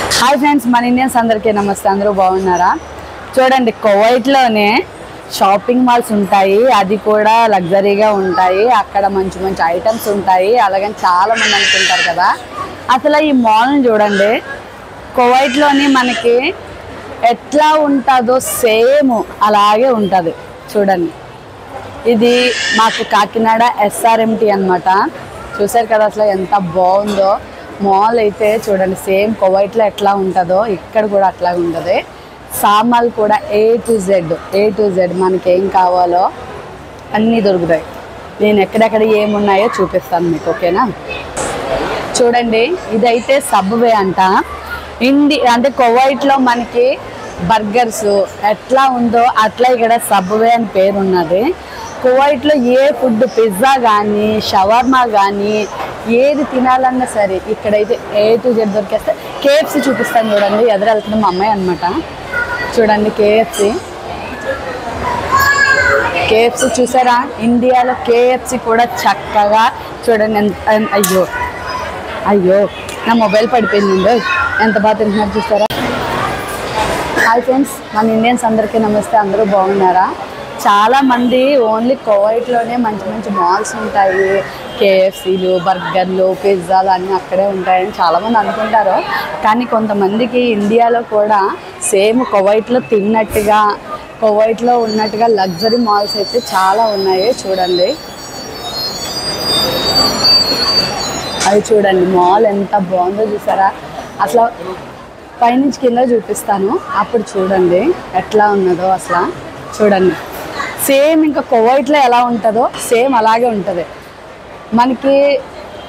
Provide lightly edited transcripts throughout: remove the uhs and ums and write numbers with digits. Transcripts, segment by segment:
Hi friends, మన Indians అందరికీ నమస్తే. అందరూ బాగున్నారా? చూడండి, కువైట్లోనే షాపింగ్ మాల్స్ ఉంటాయి, అది కూడా లగ్జరీగా ఉంటాయి. అక్కడ మంచి మంచి ఐటమ్స్ ఉంటాయి. అలాగని చాలామంది అనుకుంటారు కదా. అసలు ఈ మాల్ని చూడండి, కువైట్లోని మనకి ఎట్లా ఉంటుందో సేమ్ అలాగే ఉంటుంది. చూడండి, ఇది మాకు కాకినాడ ఎస్ఆర్ఎంటీ అన్నమాట. చూసారు కదా అసలు ఎంత బాగుందో. మాల్ అయితే చూడండి, సేమ్ కువైట్లో ఎట్లా ఉంటుందో ఇక్కడ కూడా అట్లా ఉంటుంది. సామాన్లు కూడా ఏ టు జెడ్ మనకి ఏం కావాలో అన్నీ దొరుకుతాయి. నేను ఎక్కడెక్కడ ఏమున్నాయో చూపిస్తాను మీకు, ఓకేనా? చూడండి, ఇదైతే సబ్వే అంట. అంటే కువైట్లో మనకి బర్గర్స్ ఎట్లా ఉందో అట్లా ఇక్కడ సబ్వే అని పేరు ఉన్నది. కువైట్లో ఏ ఫుడ్, పిజ్జా కానీ షవర్మా కానీ ఏది తినాలన్నా సరే ఇక్కడైతే ఏ టు జెడ్ దొరికేస్తే. కేఎఫ్సి చూపిస్తాను చూడండి, ఎదురు వెళ్తుంది మా అమ్మాయి అనమాట. చూడండి, కేఎఫ్సి చూసారా? ఇండియాలో కేఎఫ్సి కూడా చక్కగా చూడండి. అయ్యో నా మొబైల్ పడిపోయిందండి. ఎంత బాగా తింటున్నారు చూసారా? హాయ్ ఫ్రెండ్స్, మన ఇండియన్స్ అందరికీ నమస్తే. అందరూ బాగున్నారా? చాలామంది ఓన్లీ కువైట్లోనే మంచి మంచి మాల్స్ ఉంటాయి, కేఎఫ్సీలు, బర్గర్లు, పిజ్జాలు అన్నీ అక్కడే ఉంటాయని చాలామంది అనుకుంటారు. కానీ కొంతమందికి ఇండియాలో కూడా సేమ్ కువైట్లో తిన్నట్టుగా, కువైట్లో ఉన్నట్టుగా లగ్జరీ మాల్స్ అయితే చాలా ఉన్నాయి. చూడండి, అవి చూడండి, మాల్ ఎంత బాగుందో చూసారా? అసలు పైనుంచి కింద చూపిస్తాను, అప్పుడు చూడండి ఎట్లా ఉన్నదో. అసలు చూడండి, సేమ్ ఇంకా కువైట్లో ఎలా ఉంటుందో సేమ్ అలాగే ఉంటుంది. మనకి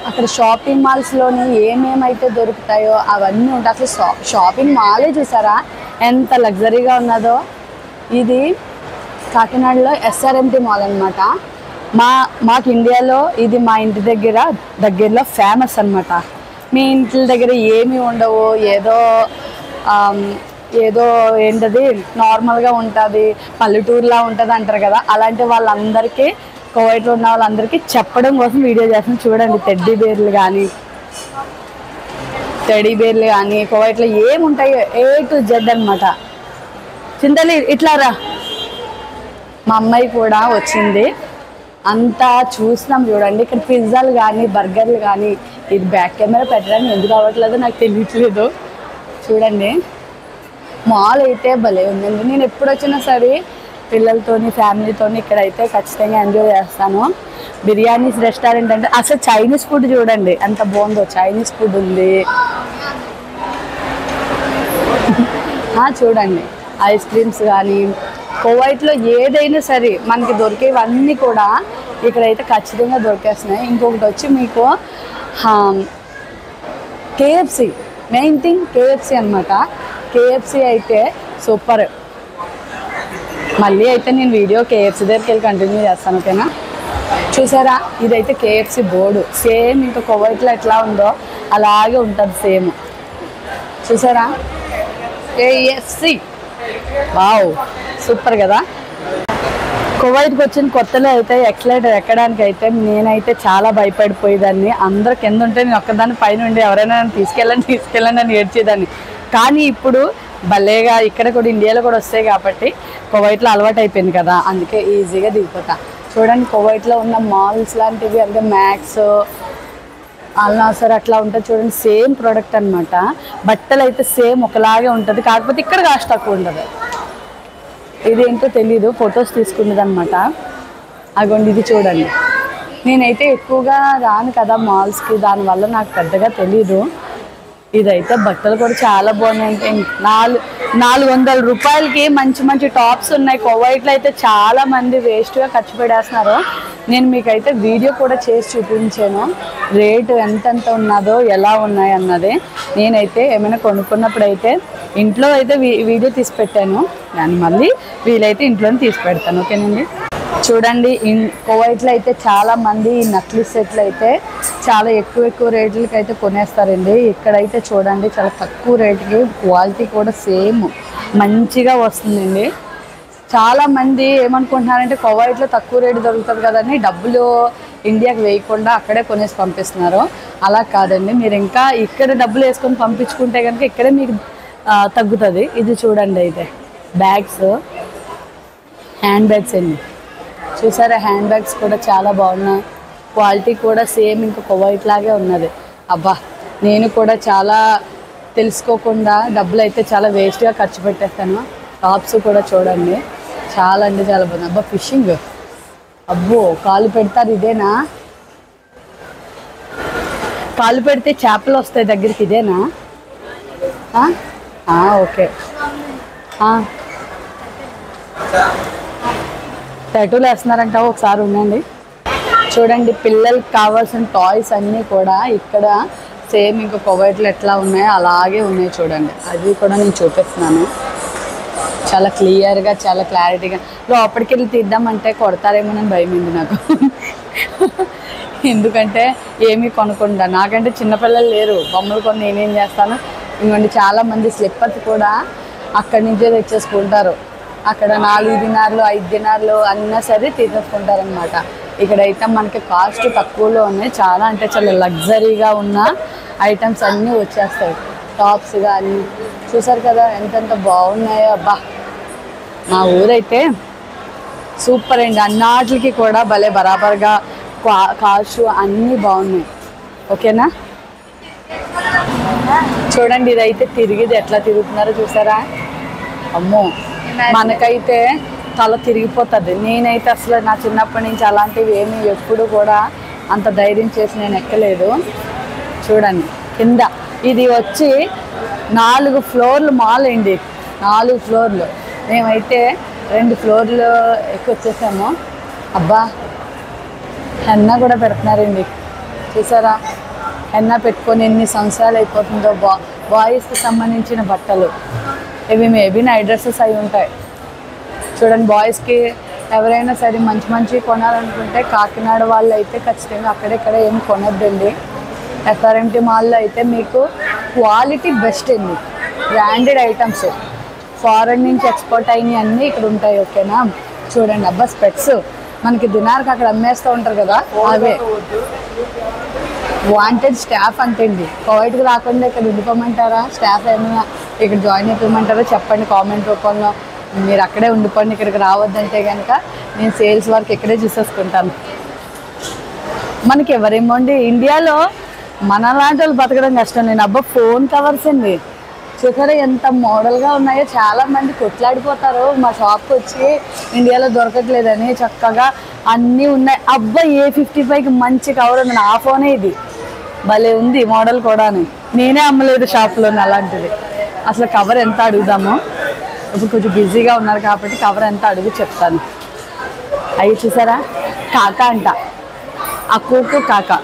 అక్కడ షాపింగ్ మాల్స్లోని ఏమేమైతే దొరుకుతాయో అవన్నీ ఉంటాయి. అసలు షాపింగ్ మాలే చూసారా ఎంత లగ్జరీగా ఉన్నదో. ఇది కాకినాడలో ఎస్ఆర్ఎంటీ మాల్ అనమాట. మాకు ఇండియాలో ఇది మా ఇంటి దగ్గరలో ఫేమస్ అనమాట. మీ ఇంటి దగ్గర ఏమీ ఉండవు, ఏదో ఏంటది నార్మల్గా ఉంటుంది, పల్లెటూరులా ఉంటుంది అంటారు కదా. అలాంటి వాళ్ళందరికీ, కువైట్లో ఉన్న వాళ్ళందరికీ చెప్పడం కోసం వీడియో చేస్తున్నాను. చూడండి, టెడ్డీ బేర్లు కానీ కువైట్లో ఏముంటాయో ఏ టు జెడ్ అనమాట. చింతలి ఇట్లా రా, మా అమ్మాయి కూడా వచ్చింది. అంతా చూసినాం చూడండి. ఇక్కడ పిజ్జాలు కానీ బర్గర్లు కానీ, ఇది బ్యాక్ కెమెరా పెట్టడానికి ఎందుకు అవ్వట్లేదో నాకు తెలియట్లేదు. చూడండి, మాల్ అయితే భలే ఉందండి. నేను ఎప్పుడు వచ్చినా సరే పిల్లలతోని, ఫ్యామిలీతోని ఇక్కడైతే ఖచ్చితంగా ఎంజాయ్ చేస్తాను. బిర్యానీస్ రెస్టారెంట్ అంటే అసలు చైనీస్ ఫుడ్ చూడండి ఎంత బాగుందో. చైనీస్ ఫుడ్ ఉంది. చూడండి, ఐస్ క్రీమ్స్ కానీ కువైట్లో ఏదైనా సరే మనకి దొరికేవన్నీ కూడా ఇక్కడైతే ఖచ్చితంగా దొరికేస్తున్నాయి. ఇంకొకటి వచ్చి మీకు కేఎఫ్సి, మెయిన్ థింగ్ కేఎఫ్సి అనమాట. కేఎఫ్సి అయితే సూపర్. మళ్ళీ అయితే నేను వీడియో కేఎఫ్సి దగ్గరికి వెళ్ళి కంటిన్యూ చేస్తాను, ఓకేనా? చూసారా, ఇదైతే కేఎఫ్సి బోర్డు. సేమ్ ఇంకా కువైట్లో ఎట్లా ఉందో అలాగే ఉంటుంది సేమ్. చూసారా, కేఎఫ్సి. వావ్, సూపర్ కదా. కువైట్కి వచ్చిన కొత్తలో అయితే ఎక్సలెటర్ ఎక్కడానికి అయితే నేనైతే చాలా భయపడిపోయేదాన్ని. అందరూ కింద ఉంటే నేను ఒక్కదాన్ని పైన ఉండి ఎవరైనా నన్ను తీసుకెళ్ళండి అని ఏడ్చేదాన్ని. కానీ ఇప్పుడు భలేగా ఇక్కడ కూడా ఇండియాలో కూడా వస్తాయి కాబట్టి కువైట్లో అలవాటు అయిపోయింది కదా, అందుకే ఈజీగా దిగిపోతా. చూడండి, కువైట్లో ఉన్న మాల్స్ లాంటివి అంటే మ్యాక్స్, అల్నాసర్ అట్లా ఉంటుంది. చూడండి, సేమ్ ప్రోడక్ట్ అనమాట. బట్టలు అయితే సేమ్ ఒకలాగే ఉంటుంది, కాకపోతే ఇక్కడ కాస్ట్ తక్కువ ఉంటుంది. ఇదేంటో తెలీదు, ఫొటోస్ తీసుకున్నది అనమాట. అగోండి, ఇది చూడండి. నేనైతే ఎక్కువగా రాను కదా మాల్స్కి, దానివల్ల నాకు పెద్దగా తెలీదు. ఇదైతే బట్టలు కూడా చాలా బాగున్నాయి. 400 రూపాయలకి మంచి మంచి టాప్స్ ఉన్నాయి. కువైట్లో అయితే చాలా మంది వేస్ట్గా ఖర్చు పెడేస్తున్నారు. నేను మీకైతే వీడియో కూడా చేసి చూపించాను, రేటు ఎంతెంత ఉన్నదో ఎలా ఉన్నాయి అన్నది. నేనైతే ఏమైనా కొనుక్కున్నప్పుడు అయితే ఇంట్లో అయితే వీడియో తీసి పెట్టాను, దాన్ని మళ్ళీ వీలైతే ఇంట్లోనే తీసి పెడతాను, ఓకేనండి? చూడండి, కువైట్లో అయితే చాలామంది ఈ నక్లీ సెట్లు అయితే చాలా ఎక్కువ రేట్లకి అయితే కొనేస్తారండి. ఇక్కడైతే చూడండి చాలా తక్కువ రేటుకి, క్వాలిటీ కూడా సేమ్ మంచిగా వస్తుందండి. చాలామంది ఏమనుకుంటున్నారంటే కువైట్లో తక్కువ రేటు దొరుకుతుంది కదని డబ్బులు ఇండియాకి వేయకుండా అక్కడే కొనేసి పంపిస్తున్నారు. అలా కాదండి, మీరు ఇంకా ఇక్కడ డబ్బులు వేసుకొని పంపించుకుంటే కనుక ఇక్కడే మీకు తగ్గుతుంది. ఇది చూడండి, అయితే బ్యాగ్స్, హ్యాండ్ బ్యాగ్స్ అండి. చూసారా, హ్యాండ్ బ్యాగ్స్ కూడా చాలా బాగున్నాయి. క్వాలిటీ కూడా సేమ్ ఇంకా కువైట్ లాగే ఉన్నది. అబ్బా, నేను కూడా చాలా తెలుసుకోకుండా డబ్బులు అయితే చాలా వేస్ట్గా ఖర్చు పెట్టేస్తాను. టాప్స్ కూడా చూడండి, చాలా అంటే చాలా బాగుంది. అబ్బా, ఫిషింగ్, అబ్బో కాలు పెడతారు. ఇదేనా కాలు పెడితే చేపలు వస్తాయి దగ్గరికి? ఇదేనా? ఓకే. టైటూలు వేస్తున్నారంట, ఒకసారి ఉండండి. చూడండి, పిల్లలకి కావాల్సిన టాయ్స్ అన్నీ కూడా ఇక్కడ సేమ్ ఇంకా కువైట్లో ఎట్లా ఉన్నాయో అలాగే ఉన్నాయి. చూడండి, అది కూడా నేను చూపిస్తున్నాను చాలా క్లియర్గా, చాలా క్లారిటీగా. లోపలికి వెళ్ళి తీద్దామంటే కొడతారేమోనని భయమైంది నాకు. ఎందుకంటే ఏమీ కొనకుండా, నాకంటే చిన్నపిల్లలు లేరు, బొమ్మలు కొని నేనేం చేస్తాను. ఇంకోండి, చాలామంది స్లిప్పర్స్ కూడా అక్కడి నుంచే తెచ్చేసుకుంటారు. అక్కడ 4 దినార్లు 5 దినార్లు అన్నా సరే తీసేసుకుంటారనమాట. ఇక్కడైతే మనకి కాస్ట్ తక్కువలో ఉన్నాయి. చాలా అంటే చాలా లగ్జరీగా ఉన్న ఐటమ్స్ అన్నీ వచ్చేస్తాయి. టాప్స్ కానీ చూసారు కదా ఎంతెంత బాగున్నాయో. అబ్బా, మా ఊరైతే సూపర్ అండి. అన్నిటికి కూడా భలే బరాబర్గా కాస్ట్ అన్నీ బాగున్నాయి. ఓకేనా? చూడండి, ఇదైతే తిరిగిది ఎట్లా తిరుగుతున్నారో చూసారా? అమ్మో, మనకైతే తల తిరిగిపోతుంది. నేనైతే అసలు నా చిన్నప్పటి నుంచి అలాంటివి ఏమీ ఎప్పుడు కూడా అంత ధైర్యం చేసి నేను ఎక్కలేదు. చూడండి కింద, ఇది వచ్చి 4 ఫ్లోర్లు మాల్ అండి. 4 ఫ్లోర్లు, మేమైతే 2 ఫ్లోర్లు ఎక్కువ వచ్చేసాము. అబ్బా, హెన్నా కూడా పెడుతున్నారండి. చూసారా, హెన్నా పెట్టుకొని ఎన్ని సంవత్సరాలు అయిపోతుందో. బాయ్స్కి సంబంధించిన బట్టలు ఇవి మేబీ నైట్ డ్రెస్సెస్ అయి ఉంటాయి. చూడండి, బాయ్స్కి ఎవరైనా సరే మంచి మంచి కొనాలనుకుంటే కాకినాడ వాళ్ళు అయితే ఖచ్చితంగా అక్కడెక్కడ ఏం కొనొద్దండి. ఎఫ్ఆర్ఎంటీ మాల్లో అయితే మీకు క్వాలిటీ బెస్ట్ అండి. బ్రాండెడ్ ఐటమ్స్ ఫారెన్ నుంచి ఎక్స్పోర్ట్ అయినవి అన్నీ ఇక్కడ ఉంటాయి. ఓకేనా? చూడండి, అబ్బా స్పెట్స్ మనకి దినార్కి అక్కడ అమ్మేస్తూ ఉంటారు కదా, అవే. వాంటెడ్ స్టాఫ్ అంటండి. కువైట్కి రాకుండా ఇక్కడ ఉండిపోమంటారా? స్టాఫ్ ఏమైనా ఇక్కడ జాయిన్ అయిపోమంటారో చెప్పండి కామెంట్ రూపంలో. మీరు అక్కడే ఉండిపోండి, ఇక్కడికి రావద్దంటే కనుక నేను సేల్స్ వర్క్ ఇక్కడే చూసేసుకుంటాను. మనకి ఎవరేమోండి ఇండియాలో మనలాంటి వాళ్ళు బతకడం కష్టం. నేను అబ్బా ఫోన్ కవర్స్ అండి, చూసారా ఎంత మోడల్గా ఉన్నాయో. చాలామంది కొట్లాడిపోతారు మా షాప్కి వచ్చి ఇండియాలో దొరకట్లేదని. చక్కగా అన్నీ ఉన్నాయి. అబ్బా, A55కి మంచి కవర్ ఉంది. నా ఫోనే ఇది, భలే ఉంది మోడల్ కూడా. నేనే అమ్మలేదు షాప్లోని అలాంటిది. అసలు కవర్ ఎంత అడుగుదాము? ఇప్పుడు కొంచెం బిజీగా ఉన్నారు కాబట్టి కవర్ ఎంత అడుగు చెప్తాను. అవి చూసారా, కాకా అంట, అక్కుకు కాకా.